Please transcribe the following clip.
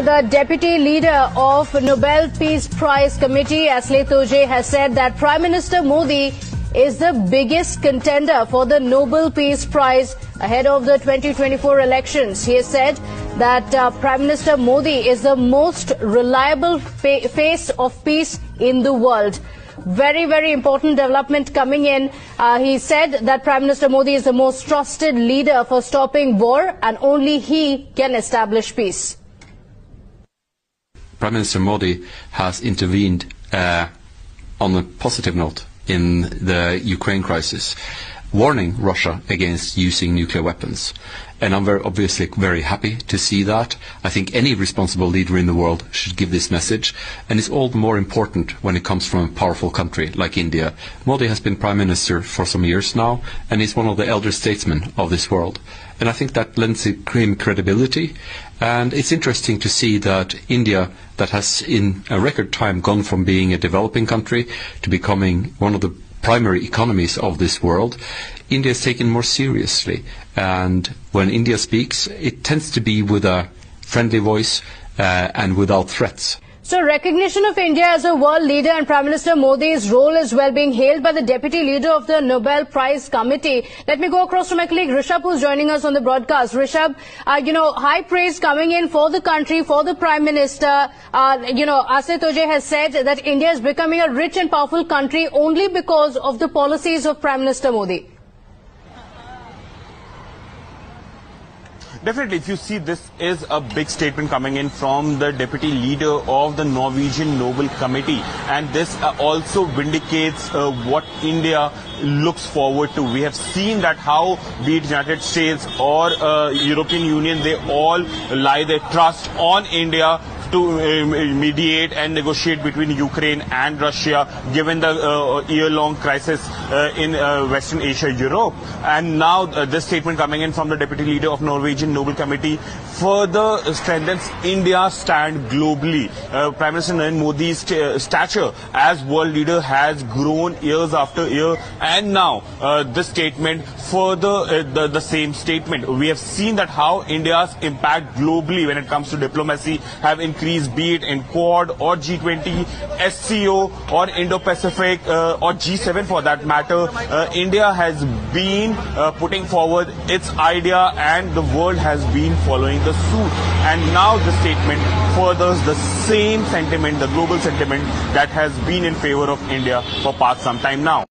The deputy leader of Nobel Peace Prize Committee, Asle Toje, has said that Prime Minister Modi is the biggest contender for the Nobel Peace Prize ahead of the 2024 elections. He has said that Prime Minister Modi is the most reliable face of peace in the world. Very, very important development coming in. He said that Prime Minister Modi is the most trusted leader for stopping war, and only he can establish peace. Prime Minister Modi has intervened on a positive note in the Ukraine crisis, warning Russia against using nuclear weapons. And I'm obviously very happy to see that. I think any responsible leader in the world should give this message. And it's all the more important when it comes from a powerful country like India. Modi has been Prime Minister for some years now, and he's one of the elder statesmen of this world. And I think that lends him credibility. And it's interesting to see that India, that has in a record time gone from being a developing country to becoming one of the primary economies of this world, India is taken more seriously. And when India speaks, it tends to be with a friendly voice and without threats. So recognition of India as a world leader and Prime Minister Modi's role is well being hailed by the deputy leader of the Nobel Prize Committee. Let me go across to my colleague Rishabh, who's joining us on the broadcast. Rishabh, high praise coming in for the country, for the Prime Minister. Asle Toje has said that India is becoming a rich and powerful country only because of the policies of Prime Minister Modi. Definitely, if you see, this is a big statement coming in from the deputy leader of the Norwegian Nobel Committee, and this also vindicates what India looks forward to. We have seen that how be it United States or European Union, they all lie their trust on India to mediate and negotiate between Ukraine and Russia, given the year-long crisis in Western Asia, Europe. And now this statement coming in from the deputy leader of Norwegian Nobel Committee further strengthens India's stand globally. Prime Minister Narendra Modi's stature as world leader has grown years after year, and now this statement further the same statement. We have seen that how India's impact globally when it comes to diplomacy have increased, be it in Quad or G20, SCO or Indo-Pacific or G7 for that matter. India has been putting forward its idea, and the world has been following the suit. And now the statement furthers the same sentiment, the global sentiment that has been in favor of India for past some time now.